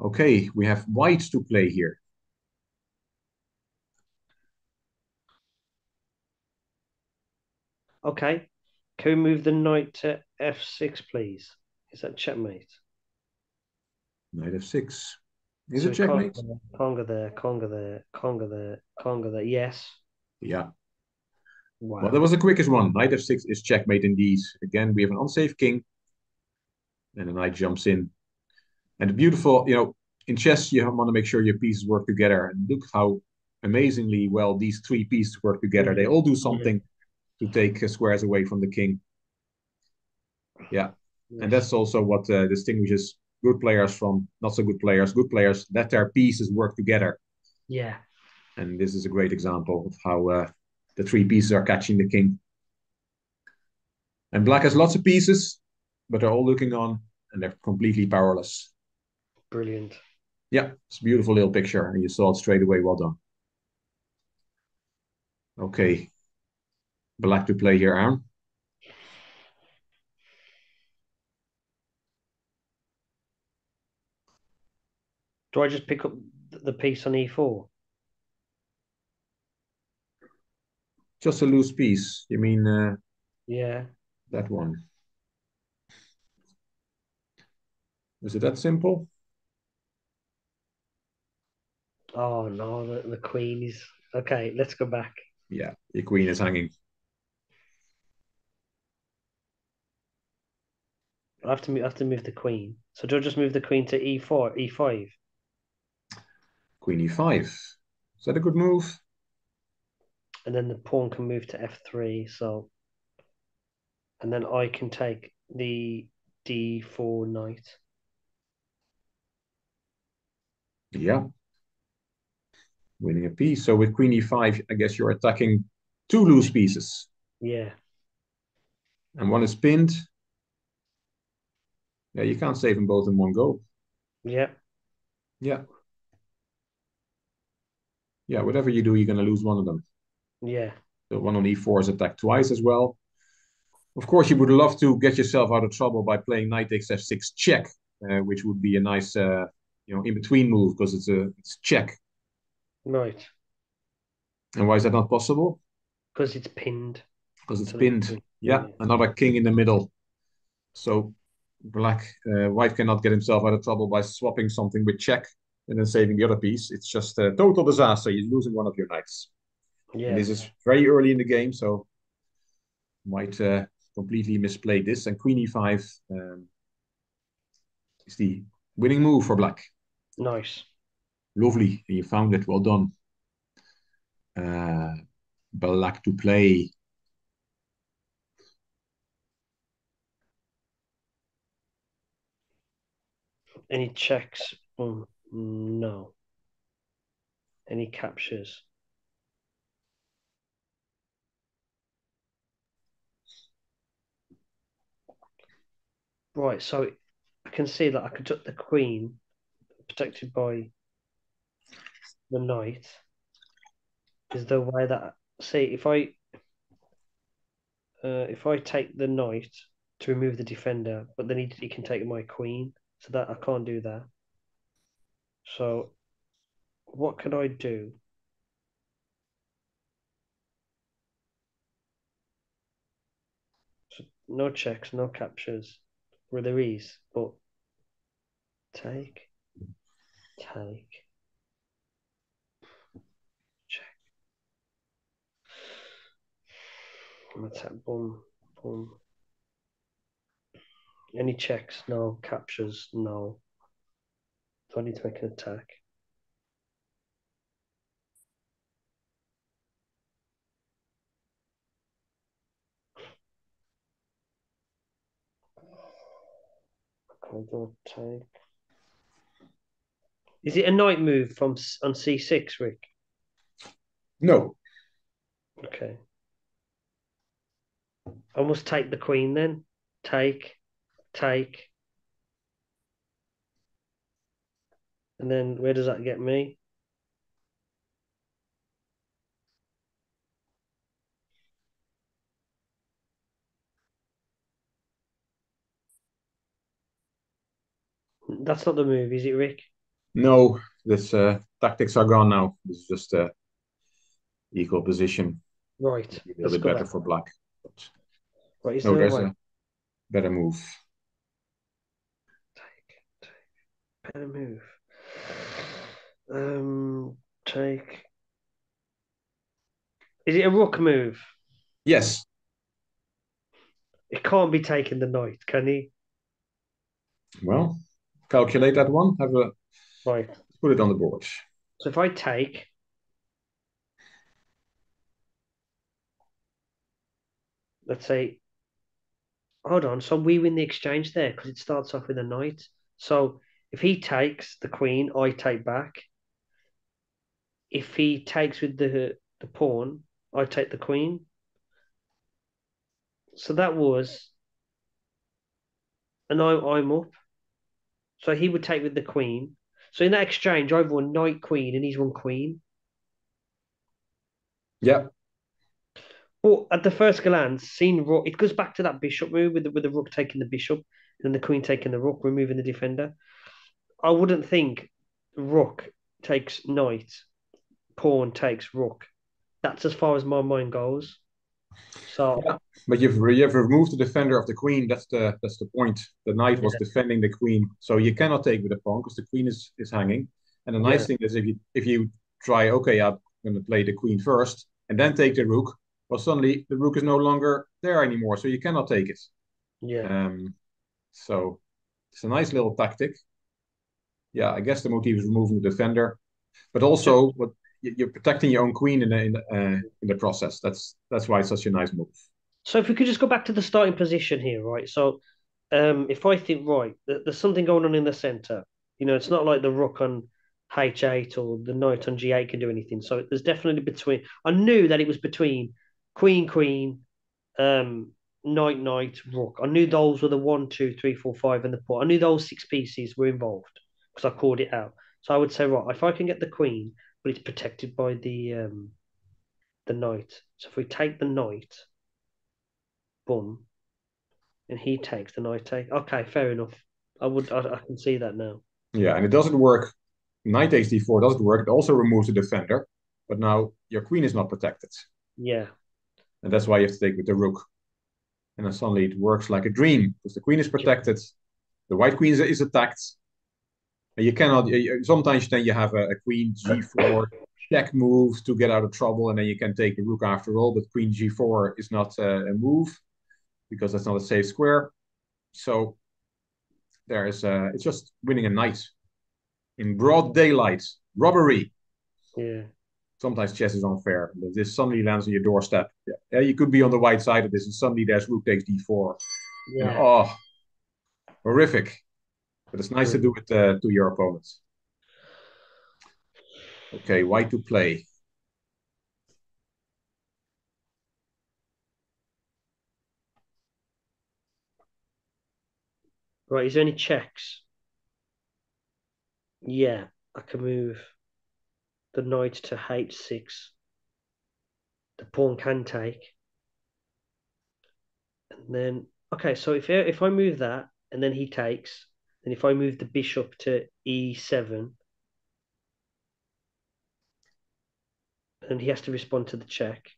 Okay, we have white to play here. Okay. Can we move the knight to f6, please? Is that checkmate? Knight f6. Is So it we can't checkmate? can't go there, can't go there, can't go there, can't go there. Yes. Yeah. Well, that Wow. was the quickest one. Knight f6 is checkmate indeed. Again, we have an unsafe king, and the knight jumps in. And the beautiful, in chess, you want to make sure your pieces work together. And look how amazingly well these three pieces work together. They Mhm. all do Yeah. something to take squares away from the king. Yeah. And Yes. that's also what distinguishes good players from not so good players. Good players let their pieces work together. Yeah. And this is a great example of how the three pieces are catching the king. And black has lots of pieces, but they're all looking on and they're completely powerless. Brilliant. Yeah, it's a beautiful little picture. And you saw it straight away. Well done. Okay. Black to play here, Aaron. Do I just pick up the piece on e4? Just a loose piece. You mean Yeah. that one? Is it that simple? Oh no, the queen is okay. Let's go back. Yeah, your queen is hanging. I have to move the queen. So do I just move the queen to e4, e5, Queen e5. Is that a good move? and then the pawn can move to f3. So and then I can take the d4 knight. Yeah, winning a piece. So with queen e5, I guess you're attacking two loose pieces. Yeah. And one is pinned. Yeah, you can't save them both in one go. Yeah. Yeah, yeah, whatever you do, you're going to lose one of them. Yeah. The one on e4 is attacked twice as well. Of course, you would love to get yourself out of trouble by playing knight takes f6 check, which would be a nice, in between move because it's check. Right. And why is that not possible? Because it's pinned Because it's to the pinned. queen. Yeah, Yeah. another king in the middle. So white cannot get himself out of trouble by swapping something with check and then saving the other piece. It's just a total disaster. You're losing one of your knights. And Yeah. this is very early in the game, so white completely misplayed this. And queen e5 is the winning move for black. Nice. Lovely. You found it. Well done. Uh, black to play. Any checks? No. Any captures? Right. So I can see that I could took the queen protected by the knight. Is the way that see if I take the knight to remove the defender, but then he can take my queen, so that I can't do that. So what can I do? So no checks, no captures. Well, there is, but take, take, check. Attack, boom, boom. Any checks? No. Captures? No. So I need to make an attack. I don't take. Is it a knight move from on c6, Rick? No. Okay. I must take the queen then. Take, take, and then where does that get me? That's not the move, is it, Rick? No, this tactics are gone now. This is just equal position. Right, Maybe a little let's bit go better back. for black. But Right, is no, there a there's way? a better move. Better move. Um, take. Is it a rook move? Yes. It can't be taking the knight, can he? Well, calculate that one. Have a Right. put it on the board. So if I take, let's say, hold on. So we win the exchange there because it starts off with a knight. So if he takes the queen, I take back. If he takes with the pawn, I take the queen. So that was, and I'm up. So he would take with the queen. So in that exchange, I've won knight queen and he's won queen. Yeah. But at the first glance, seeing rook, it goes back to that bishop move with the rook taking the bishop and then the queen taking the rook, removing the defender. I wouldn't think rook takes knight, pawn takes rook. That's as far as my mind goes. So Yeah. But you've removed the defender of the queen. That's the point. The knight was yeah, defending the queen, so you cannot take with the pawn because the queen is hanging. And the nice yeah, thing is if you try, okay, I'm going to play the queen first and then take the rook. Well, suddenly the rook is no longer there anymore, so you cannot take it. yeah. Um, so it's a nice little tactic. Yeah, I guess the motive is removing the defender, but So, also what you're protecting your own queen in the process. That's why it's such a nice move. so if we could just go back to the starting position here, right? So if I think right, there's something going on in the center. You know, it's not like the rook on H8 or the knight on G8 can do anything. So there's definitely between. I knew that it was between Queen, Queen, um, Knight, Knight, Rook. I knew those were the one, two, three, four, five, and the pawn. I knew those six pieces were involved because I called it out. So I would say, right, if I can get the Queen, but it's protected by the Knight. So if we take the Knight, boom, and he takes the Knight take. Okay, fair enough. I can see that now. Yeah, and it doesn't work. Knight takes d4 doesn't work. It also removes the defender, but now your queen is not protected, Yeah, and that's why you have to take with the rook. And then suddenly it works like a dream because the queen is yeah, protected, the white queen is attacked, and you cannot. Sometimes then you have a queen g4 check move to get out of trouble, and then you can take the rook after all. But queen g4 is not a move because that's not a safe square. So there is it's just winning a knight in broad daylight, robbery. yeah, Sometimes chess is unfair. This suddenly lands on your doorstep. Yeah, you could be on the white side of this, and suddenly there's rook takes d4, and yeah. oh, horrific. But it's nice to do Mm. it to your opponents. Okay, white to play. Right, is there any checks? Yeah, I can move the Knight to H6. The pawn can take. And then, okay, so if I move that and then he takes, then if I move the bishop to E7, and he has to respond to the check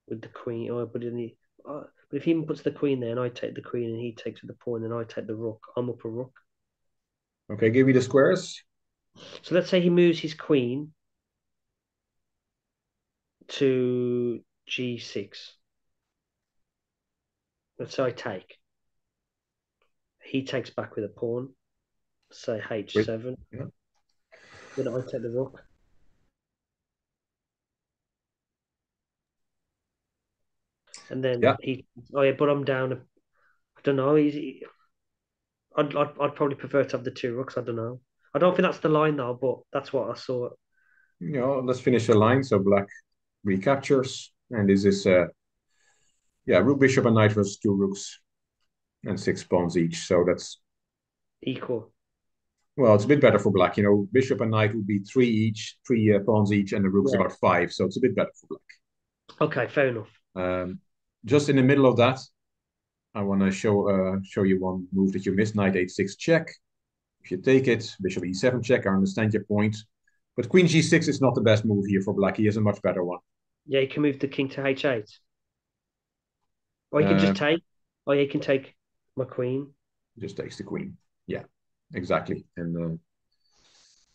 with the queen. Oh, but if he even puts the queen there and I take the queen and he takes with the pawn and I take the rook, I'm up a rook. Okay, give me the squares. So let's say he moves his queen to G6. Let's say I take. He takes back with a pawn, say Wait. H7. Yeah. Then I take the rook. And then Yeah. oh yeah, but I'm down. I don't know. I'd probably prefer to have the two rooks. I don't know. I don't think that's the line though, but that's what I saw. Let's finish the line. So black recaptures, and this is yeah, rook, bishop, and knight versus two rooks and six pawns each. So that's Equal. well, it's a bit better for black. Bishop and knight would be three each, three pawns each, and the rook is Yeah. about five. So it's a bit better for Okay, fair enough. black. Just in the middle of that, I want to show you one move that you missed. Knight h6 check. If you take it, bishop e7 check, I understand your point. But queen g6 is not the best move here for black. He has a much better one. Yeah, he can move the king to h8. Or he can just Um, take. Or he can take my queen. just takes the queen. Yeah, exactly. And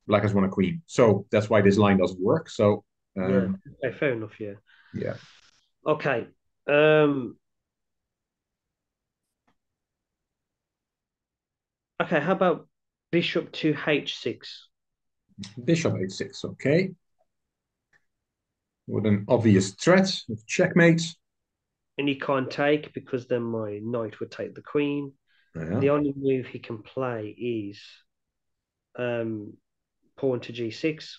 black has won a queen. So that's why this line doesn't work. So, Yeah. um, Okay, fair enough, yeah. yeah. Okay. Um, okay, how about bishop to h6? Bishop h6. Okay. With an obvious threat of checkmate. And he can't take because then my knight would take the queen. Yeah. The only move he can play is um, pawn to g6.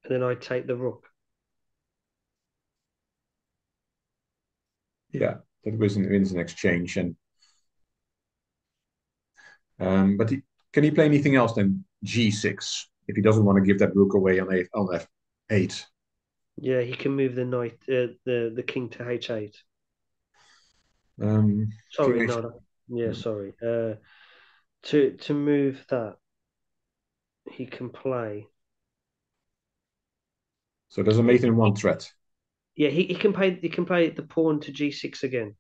And then I take the rook. Yeah. That wins an exchange. And but can he play anything else than g6 if he doesn't want to give that rook away on f8? Yeah, he can move the knight, the king to h8. King Sorry, h. no, yeah, sorry. To move that, he can play. So there's a mate in one threat. Yeah, he can play the pawn to g6 again.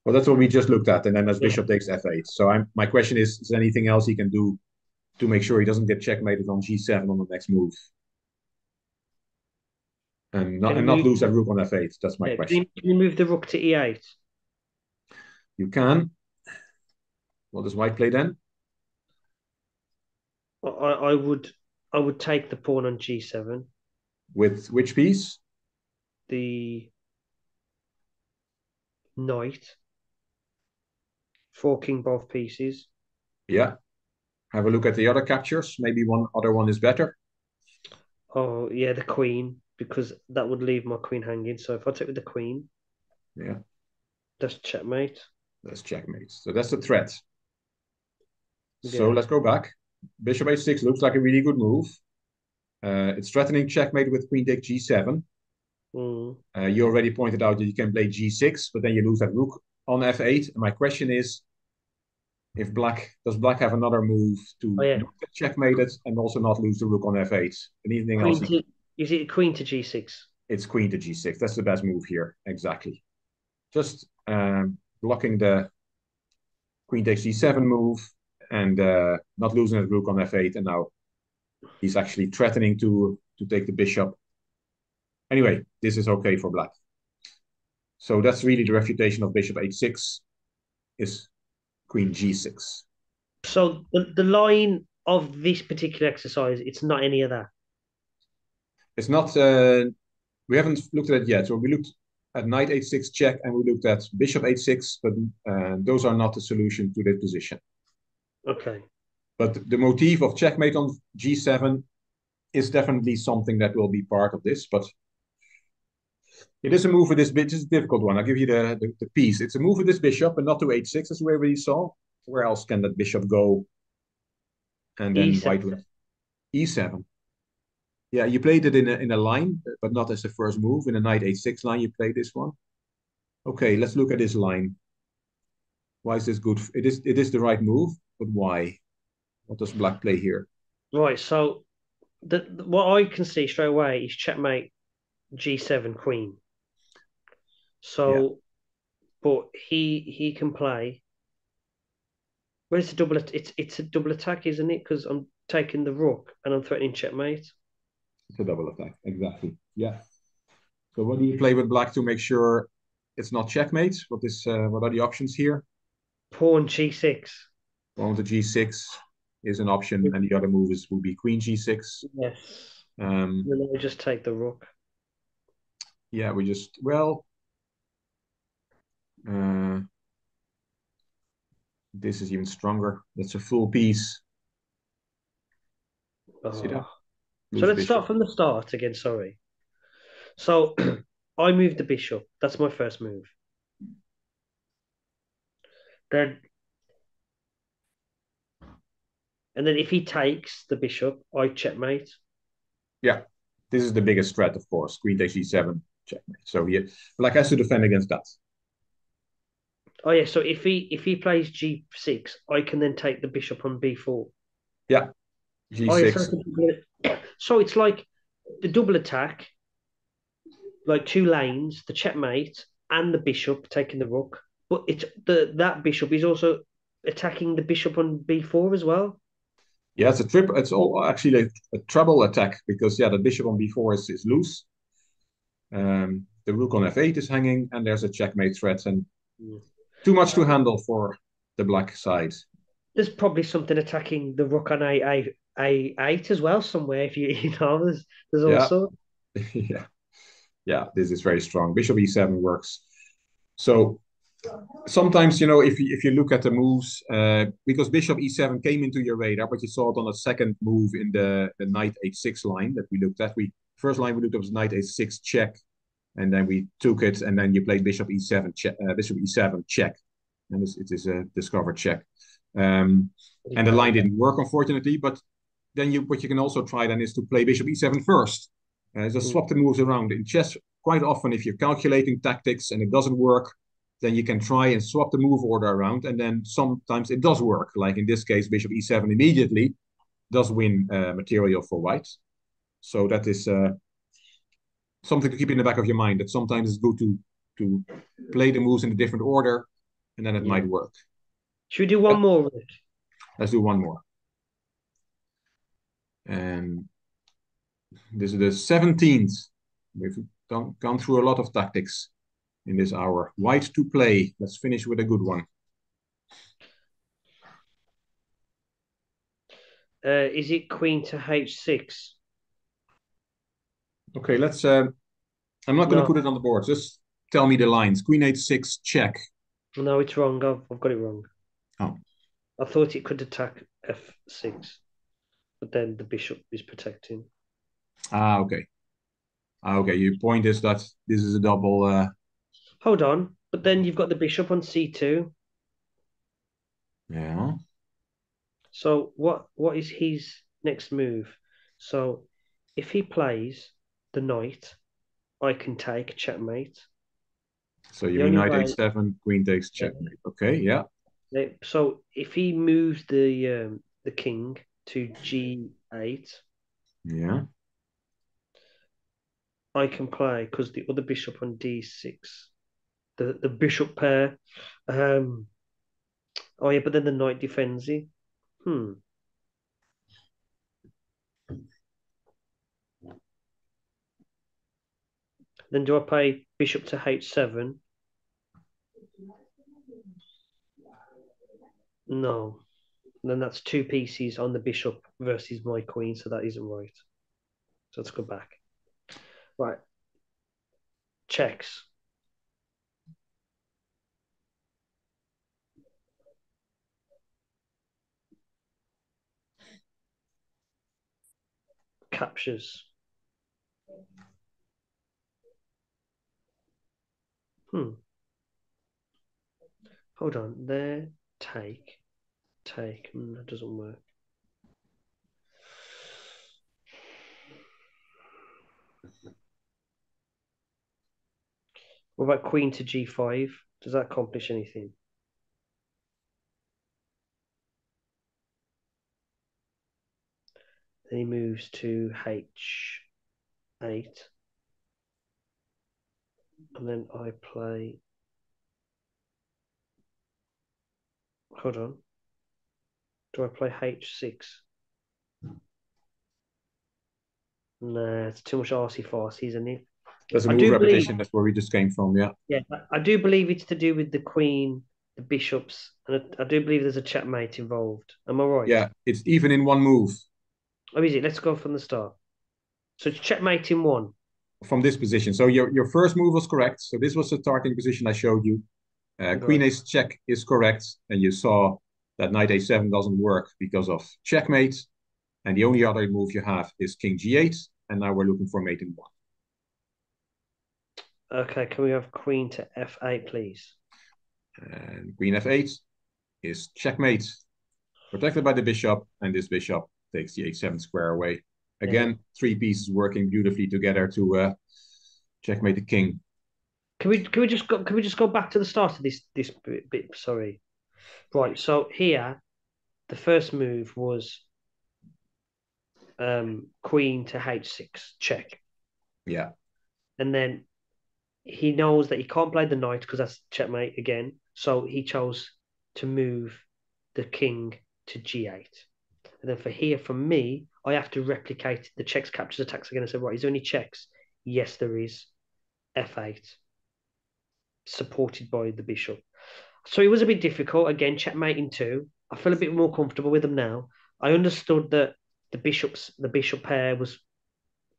Well, that's what we just looked at, and then as Yeah, bishop takes f8. So my question is there anything else he can do to make sure he doesn't get checkmated on g7 on the next move, and can he not move? lose that rook on f8? That's my Yeah, question. can he move the rook to e8? You can. What does white play then? I would take the pawn on g7. With which piece? The knight, forking both pieces. Yeah. Have a look at the other captures. Maybe one other one is better. Oh yeah, the queen, because that would leave my queen hanging. So if I take with the queen, Yeah, that's checkmate. that's checkmate. So that's the threat. So Yeah. let's go back. Bishop h6 looks like a really good move. It's threatening checkmate with queen takes g7. Mm. You already pointed out that you can play g6, but then you lose that rook on f8. And my question is, if black does black have another move Oh to yeah, not get checkmated and also not lose the rook on f8? Anything else? queen to is it queen to g6? It's queen to g6. That's the best move here. Exactly. Just blocking the queen takes g7 move and not losing the rook on f8. And now he's actually threatening to take the bishop. Anyway, this is okay for black. So that's really the refutation of bishop h6 is queen g6. So the line of this particular exercise, it's not any of that. It's not, we haven't looked at it yet. So we looked at knight h6 check and we looked at bishop h6, but those are not the solution to that position. Okay. But the motif of checkmate on g7 is definitely something that will be part of this. But it is a move with this bit. It's a difficult one. I'll give you the piece. It's a move with this bishop, but not to h6, as we already saw. Where else can that bishop go? And then white E7. with e7. Yeah, you played it in a line, but not as the first move. In a knight h6 line, you played this one. Okay, let's look at this line. Why is this good? It is the right move, but why? What does black play here? Right. So what I can see straight away is checkmate g7 queen. Yeah, So, but he can play. Where's the double? It's a double attack, isn't it? Because I'm taking the rook and I'm threatening checkmate. it's a double attack. Exactly. Yeah. So what do you play with black to make sure it's not checkmate? What are the options here? Pawn g6. Pawn to g6 is an option, and the other move would be queen g6. Yes. Um, Then I just take the rook. yeah, uh, this is even stronger. That's a full piece. See that? Oh. So Lose let's bishop. start from the start again. Sorry. So I move the bishop. That's my first move. Then and then if he takes the bishop, I checkmate. Yeah, this is the biggest threat, of course. Queen takes g7, checkmate. So black has to defend against that. Oh yeah, so if he plays G6, I can then take the bishop on B4. Yeah, Oh yeah, so G6. so it's like the double attack, like two lanes, the checkmate and the bishop taking the rook. But it's the that bishop is also attacking the bishop on B4 as well. Yeah, it's a trip. It's all actually a treble attack because yeah, the bishop on B4 is loose. The rook on F8 is hanging, and there's a checkmate threat, and Mm. too much to handle for the black side. There's probably something attacking the rook on A8 as well somewhere. If you you know, there's Yeah, also yeah, yeah. This is very strong. Bishop E7 works. So sometimes, if you look at the moves, because Bishop E7 came into your radar, but you saw it on a second move in the Knight H6 line that we looked at. We first line we looked at was Knight H6 check, and then we took it, and then you played Bishop E7 check, Bishop E7 check, and it is a discovered check. Um, pretty and the line bad. didn't work, unfortunately. But then what you can also try then is to play Bishop E7 first. Just Mm. swap the moves around in chess. Quite often, if you're calculating tactics and it doesn't work, then you can try and swap the move order around, and then sometimes it does work. Like in this case, Bishop E7 immediately does win material for white. So that is something to keep in the back of your mind. That sometimes it's good to play the moves in a different order, and then it Yeah. might work. Should we do one But more, Rick? let's do one more. And this is the 17th. We've gone through a lot of tactics in this hour. White to play. Let's finish with a good one. Is it queen to H6? Okay, let's. I'm not going to No, put it on the board. Just tell me the lines. Queen H6 check. no, it's wrong. I've got it wrong. Oh, I thought it could attack F6, but then the bishop is protecting. okay. Okay. Your point is that this is a double. Hold on, but then you've got the bishop on C2. Yeah. So what is his next move? So if he plays the knight, I can take checkmate. So you The mean only knight way, H7, queen takes yeah, checkmate. Okay. Yeah. so if he moves the king to G8, Yeah. I can play because the other bishop on D6, the bishop pair. Um, oh yeah, but then the knight defends it. Hmm. Then do I play bishop to H7? No. Then that's two pieces on the bishop versus my queen, so that isn't right. So let's go back. Right. Checks. Captures. Hmm. Hold on. There. Take. Take. That doesn't work. What about queen to G5? Does that accomplish anything? Then he moves to H8. And then I play. Hold on. Do I play H6? Nah, it's too much arsey farcy, isn't it? That's a I move do believe, repetition. That's where we just came from. Yeah. yeah, I do believe it's to do with the queen, the bishops, and I do believe there's a checkmate involved. Am I right? Yeah. It's even in one move Oh, is it? Let's go from the start. So it's checkmate in one. from this position. So your first move was correct. So this was the targeting position I showed you. Queen Right. ace check is correct, and you saw that knight a7 doesn't work because of checkmate. And the only other move you have is king g8, and now we're looking for mate in one. Okay, can we have queen to F8, please? And queen f8 is checkmate, protected by the bishop, and this bishop takes the h7 square away. Yeah. Again, three pieces working beautifully together to checkmate the king. can we just go back to the start of this bit? Sorry. Right. So here, the first move was Queen to H6 check, Yeah, and then he knows that he can't play the knight because that's checkmate again. So he chose to move the king to G8. And then for here, for me, I have to replicate the checks, captures, attacks again. I said, right, is there any checks? Yes, there is. F8, supported by the bishop. So it was a bit difficult. Again, checkmating two. I feel a bit more comfortable with them now. I understood that the bishop pair was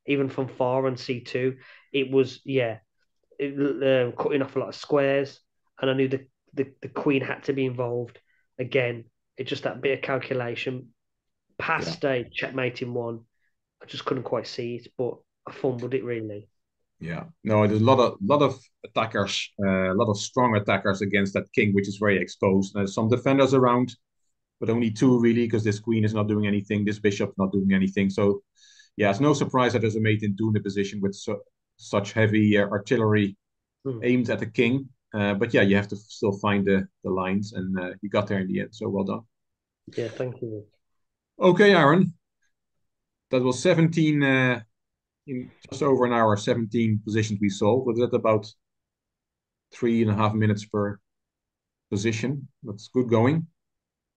even from far on C2. It was cutting off a lot of squares, and I knew the queen had to be involved. Again, it's just that bit of calculation. yeah, Past a checkmating one, I just couldn't quite see it, but I fumbled it really. yeah. No, there's a lot of attackers, a lot of strong attackers against that king, which is very exposed. There's some defenders around, but only two really, because this queen is not doing anything, this bishop not doing anything. So, yeah, it's no surprise that there's a mate in two in a position with such heavy artillery Hmm. aimed at the king. But yeah, you have to still find the lines, and you got there in the end. So well done. Yeah, thank you. Okay, Aaron, that was 17 in just over an hour. 17 positions we solved. Was that about 3.5 minutes per position? That's good going.